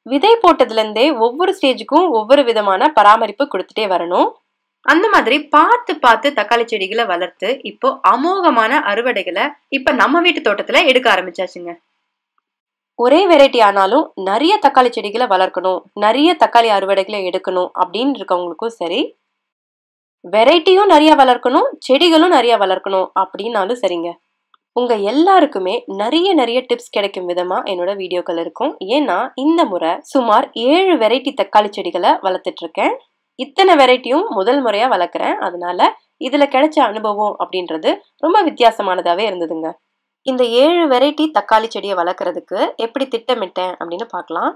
விதை போட்டதுல இருந்தே ஒவ்வொரு ஸ்டேஜுக்கும் ஒவ்வொரு விதமான பராமரிப்பு கொடுத்துட்டே வரணும். அந்த மாதிரி பார்த்து பார்த்து தக்காளி செடிகளை வளர்த்து இப்போ அமோகமான அறுவடைகளை இப்ப நம்ம வீட்டு தோட்டத்துல எடுக்க ஆரம்பிச்சாச்சுங்க. ஒரே வெரைட்டி ஆனாலும் நிறைய தக்காளி செடிகளை வளர்க்கணும், நிறைய தக்காளி அறுவடைகளை எடுக்கணும் அப்படின்னு இருக்கவங்களுக்கும் சரி, வெரைட்டியும் நிறைய வளர்க்கணும், செடிகளும் நிறைய வளர்க்கணும் அப்படின்னாலும் சரிங்க. உங்க எல்லாருக்குமே நிறைய டிப்ஸ் கிடைக்கும் விதமா என்னோட வீடியோக்கள் இருக்கும். ஏன்னா இந்த முறை சுமார் 7 வெரைட்டி தக்காளி செடிகளை வளர்த்துட்டு இருக்கேன். இத்தனை வெரைட்டியும் முதல் முறையா வளர்க்குறேன். அதனால இதுல கிடைச்ச அனுபவம் அப்படின்றது ரொம்ப வித்தியாசமானதாவே இருந்ததுங்க. இந்த 7 வெரைட்டி தக்காளி செடியை வளர்க்கறதுக்கு எப்படி திட்டமிட்டேன் அப்படின்னு பார்க்கலாம்.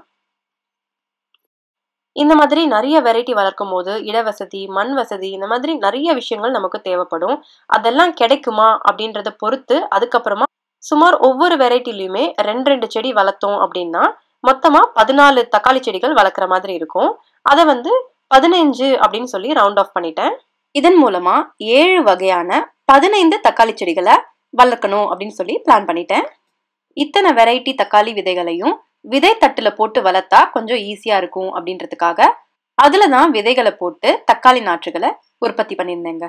இந்த மாதிரி நிறைய வெரைட்டி வளர்க்கும் போது இடவசதி, மண் வசதி, இந்த மாதிரி நிறைய விஷயங்கள் நமக்கு தேவைப்படும். அதெல்லாம் கிடைக்குமா அப்படின்றத பொறுத்து அதுக்கப்புறமா சுமார் ஒவ்வொரு வெரைட்டிலையுமே 2 செடி வளர்த்தோம் அப்படின்னா மொத்தமா 14 தக்காளி செடிகள் வளர்க்குற மாதிரி இருக்கும். அதை 15 அப்படின்னு சொல்லி ரவுண்ட் ஆஃப் பண்ணிட்டேன். இதன் மூலமா 7 வகையான 15 தக்காளி செடிகளை வளர்க்கணும் அப்படின்னு சொல்லி பிளான் பண்ணிட்டேன். இத்தனை வெரைட்டி தக்காளி விதைகளையும் விதை தட்டுல போட்டு வளர்த்தா கொஞ்சம் ஈஸியா இருக்கும் அப்படின்றதுக்காக அதுலதான் விதைகளை போட்டு தக்காளி நாற்றுகளை உற்பத்தி பண்ணியிருந்தேங்க.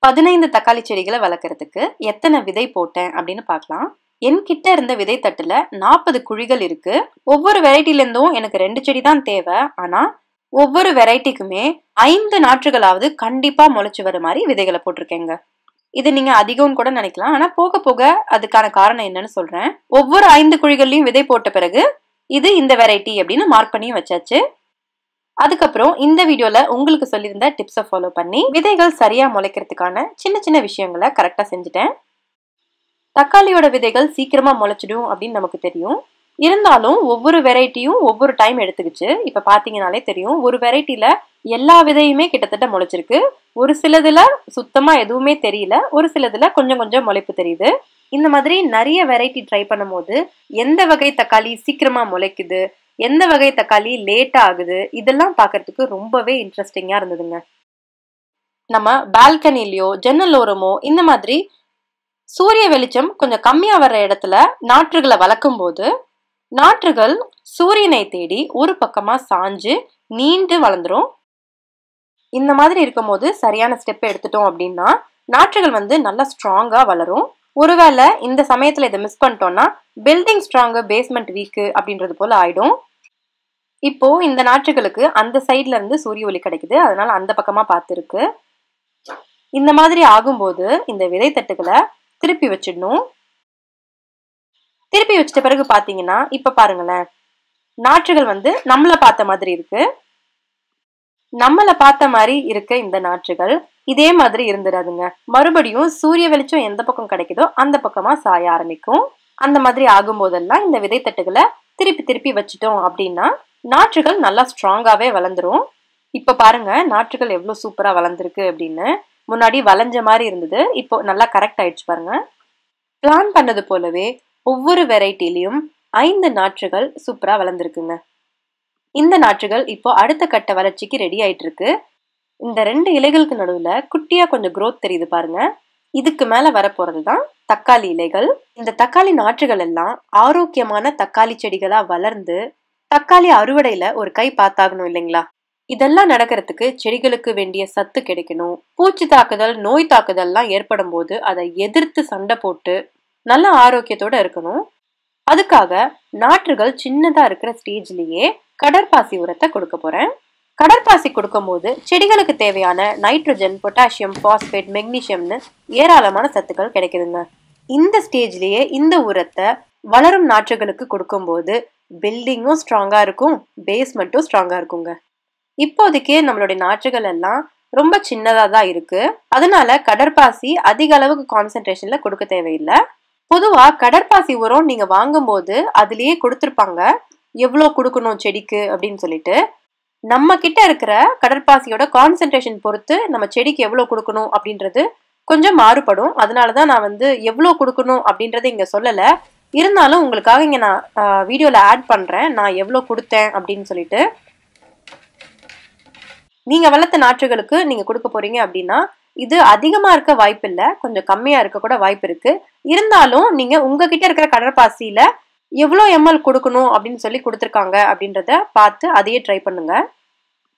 15 தக்காளி செடிகளை வளர்க்கறதுக்கு எத்தனை விதை போட்டேன் அப்படின்னு பார்க்கலாம். என்கிட்ட இருந்த விதை தட்டுல 40 குழிகள் இருக்கு. ஒவ்வொரு வெரைட்டில இருந்தும் எனக்கு 2 செடி தான் தேவை. ஆனா ஒவ்வொரு வெரைட்டிக்குமே 5 நாற்றுகளாவது கண்டிப்பா முளைச்சு வர மாதிரி விதைகளை போட்டிருக்கேங்க. இது நீங்க அதிகம் கூட நினைக்கலாம். ஆனா போக போக அதுக்கான காரணம் என்னன்னு சொல்றேன். ஒவ்வொரு 5 குழிகள்லயும் விதை போட்ட பிறகு இது இந்த வெரைட்டி அப்படின்னு மார்க் பண்ணி வச்சாச்சு. அதுக்கப்புறம் இந்த வீடியோல உங்களுக்கு சொல்லியிருந்த டிப்ஸை ஃபாலோ பண்ணி விதைகள் சரியா முளைக்கிறதுக்கான சின்ன விஷயங்களை கரெக்டா செஞ்சுட்டேன். தக்காளியோட விதைகள் சீக்கிரமா முளைச்சிடும் அப்படின்னு நமக்கு தெரியும். இருந்தாலும் ஒவ்வொரு வெரைட்டியும் ஒவ்வொரு டைம் எடுத்துக்கிச்சு. இப்ப பாத்தீங்கன்னாலே தெரியும், ஒரு வெரைட்டில எல்லா விதையுமே கிட்டத்தட்ட முளைச்சிருக்கு. ஒரு சிலதுல சுத்தமா எதுவுமே தெரியல, ஒரு சிலதுல கொஞ்சம் முளைப்பு தெரியுது. இந்த மாதிரி நிறைய வெரைட்டி ட்ரை பண்ணும் போது எந்த வகை தக்காளி சீக்கிரமா முளைக்குது, எந்த வகை தக்காளி லேட்டா ஆகுது, இதெல்லாம் பாக்குறதுக்கு ரொம்பவே இன்ட்ரெஸ்டிங்கா இருந்ததுங்க. நம்ம பால்கனிலயோ ஜன்னல் ஓரமோ இந்த மாதிரி சூரிய வெளிச்சம் கொஞ்சம் கம்மியா வர்ற இடத்துல நாற்றுகளை வளர்க்கும் போது நாற்றுகள் சூரியனை தேடி ஒரு பக்கமா சாஞ்சு நீண்டு வளர்ந்துரும். இந்த மாதிரி இருக்கும் போது சரியான ஸ்டெப் எடுத்துட்டோம் அப்படின்னா நாற்றுகள் நல்லா ஸ்ட்ராங்கா வளரும். ஒருவேளை இந்த சமயத்துல இதை மிஸ் பண்ணிட்டோம்னா பில்டிங் ஸ்ட்ராங்கு பேஸ்மெண்ட் வீக்கு அப்படின்றது போல ஆயிடும். இப்போ இந்த நாற்றுகளுக்கு அந்த சைட்ல இருந்து சூரிய ஒளி கிடைக்குது, அதனால அந்த பக்கமா பார்த்துருக்கு. இந்த மாதிரி ஆகும்போது இந்த விதை தட்டுகளை திருப்பி வச்சிடணும். திருப்பி வச்சிட்ட பிறகு பாத்தீங்கன்னா இப்ப பாருங்களேன், நாற்றுகள் நம்மள பார்த்த மாதிரி இருக்கு. நம்மள பார்த்த மாதிரி இருக்க இந்த நாற்றுகள் இதே மாதிரி இருந்துடாதுங்க. மறுபடியும் சூரிய வெளிச்சம் எந்த பக்கம் கிடைக்குதோ அந்த பக்கமா சாய ஆரம்பிக்கும். அந்த மாதிரி ஆகும் போதெல்லாம் இந்த விதை தட்டுகளை திருப்பி வச்சிட்டோம் அப்படின்னா நாற்றுகள் நல்லா ஸ்ட்ராங்காவே வளர்ந்துரும். இப்ப பாருங்க நாற்றுகள் எவ்வளவு சூப்பரா வளர்ந்துருக்கு அப்படின்னு. முன்னாடி வளைஞ்ச மாதிரி இருந்தது, இப்போ நல்லா கரெக்ட் ஆயிடுச்சு பாருங்க. பிளான் பண்ணது போலவே ஒவ்வொரு வெரைட்டிலையும் 5 நாற்றுகள் சூப்பரா வளர்ந்துருக்குங்க. இந்த நாற்றுகள் இப்போ அடுத்த கட்ட வளர்ச்சிக்கு ரெடி ஆயிட்டு இருக்கு. இந்த 2 இலைகளுக்கு நடுவுல குட்டியா கொஞ்சம் growth தெரியுது பாருங்க. இதுக்கு மேல வரப்போறதுதான் தக்காளி இலைகள். இந்த தக்காளி நாற்றுகள் எல்லாம் ஆரோக்கியமான தக்காளி செடிகளா வளர்ந்து தக்காளி அறுவடையில ஒரு கை பார்த்தாகணும் இல்லைங்களா? இதெல்லாம் நடக்கிறதுக்கு செடிகளுக்கு வேண்டிய சத்து கிடைக்கணும். பூச்சி தாக்குதல், நோய் தாக்குதல்லாம் ஏற்படும் போது அதை எதிர்த்து சண்டை போட்டு நல்ல ஆரோக்கியத்தோட இருக்கணும். அதுக்காக நாற்றுகள் சின்னதா இருக்கிற ஸ்டேஜ்லயே கடற்பாசி உரத்தை கொடுக்க போறேன். கடற்பாசி கொடுக்கும் போது செடிகளுக்கு தேவையான நைட்ரஜன், பொட்டாசியம், பாஸ்பேட், மெக்னீசியம்னு ஏராளமான சத்துக்கள் கிடைக்குதுங்க. இந்த ஸ்டேஜ்லயே இந்த உரத்தை வளரும் நாற்றுகளுக்கு கொடுக்கும்போது பில்டிங்கும் ஸ்ட்ராங்கா இருக்கும், பேஸ்மெண்ட்டும் ஸ்ட்ராங்கா இருக்குங்க. இப்போதைக்கு நம்மளுடைய நாற்றுகள் எல்லாம் ரொம்ப சின்னதா தான் இருக்கு. அதனால கடற்பாசி அதிக அளவுக்கு கான்சென்ட்ரேஷன்ல கொடுக்க தேவையில்லை. பொதுவா கடற்பாசி உரம் நீங்க வாங்கும் போது அதுலயே கொடுத்துருப்பாங்க எவ்வளவு கொடுக்கணும் செடிக்கு அப்படின்னு சொல்லிட்டு. நம்ம கிட்ட இருக்கிற கடற்பாசியோட கான்சென்ட்ரேஷன் பொறுத்து நம்ம செடிக்கு எவ்வளவு கொடுக்கணும் அப்படின்றது கொஞ்சம் மாறுபடும். அதனாலதான் நான் எவ்வளவு கொடுக்கணும் அப்படின்றத இங்க சொல்லல. இருந்தாலும் உங்களுக்காக இங்க நான் வீடியோல ஆட் பண்றேன் நான் எவ்வளவு கொடுத்தேன் அப்படின்னு சொல்லிட்டு. நீங்க வளர்த்த நாற்றுகளுக்கு நீங்க கொடுக்க போறீங்க அப்படின்னா இது அதிகமா இருக்க வாய்ப்பு இல்லை, கொஞ்சம் கம்மியா இருக்க கூட வாய்ப்பு இருக்கு. இருந்தாலும் நீங்க உங்ககிட்ட இருக்கிற கடற்பாசியில எவ்வளோ எம்எல் கொடுக்கணும் அப்படின்னு சொல்லி கொடுத்துருக்காங்க அப்படின்றத பார்த்து அதையே ட்ரை பண்ணுங்க.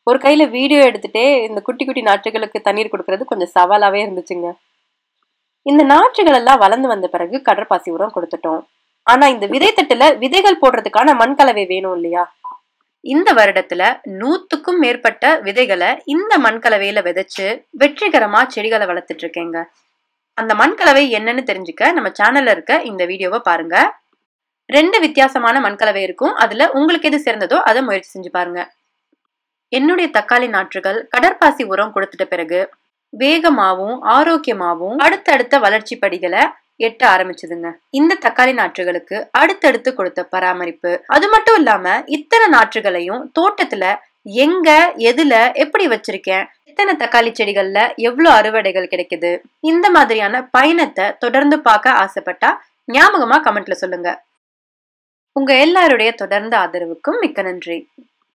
ஒரு கையில வீடியோ எடுத்துட்டே இந்த குட்டி குட்டி நாற்றுகளுக்கு தண்ணீர் கொடுக்கறது கொஞ்சம் சவாலாவே இருந்துச்சுங்க. இந்த நாற்றுகள் எல்லாம் வளர்ந்து வந்த பிறகு கடற்பாசி உரம் கொடுத்துட்டோம். ஆனா இந்த விதைத்தட்டுல விதைகள் போடுறதுக்கான மண்கலவை வேணும் இல்லையா? இந்த வருடத்துல 100க்கும் மேற்பட்ட விதைகளை இந்த மண்கலவையில விதைச்சு வெற்றிகரமா செடிகளை வளர்த்துட்டு இருக்கேங்க. அந்த மண்கலவை என்னன்னு தெரிஞ்சுக்க நம்ம சேனல்ல இருக்க இந்த வீடியோவை பாருங்க. 2 வித்தியாசமான மண்கலவை இருக்கும். அதுல உங்களுக்கு எது சிறந்ததோ அதை முயற்சி செஞ்சு பாருங்க. என்னுடைய தக்காளி நாற்றுகள் கடற்பாசி உரம் கொடுத்துட்ட பிறகு வேகமாவும் ஆரோக்கியமாவும் அடுத்தடுத்த வளர்ச்சி படிகளை எட்ட ஆரம்பிச்சதுங்க. இந்த தக்காளி நாற்றுகளுக்கு அடுத்தடுத்து கொடுத்த பராமரிப்பு, அது மட்டும் இல்லாம இத்தனை நாற்றுகளையும் தோட்டத்துல எங்க எதுல எப்படி வச்சிருக்கேன், எத்தனை தக்காளி செடிகள்ல எவ்வளவு அறுவடைகள் கிடைக்குது, இந்த மாதிரியான பயணத்தை தொடர்ந்து பார்க்க ஆசைப்பட்டா ஞாபகமா கமெண்ட்ல சொல்லுங்க. உங்க எல்லாருடைய தொடர்ந்த ஆதரவுக்கும் மிக்க நன்றி.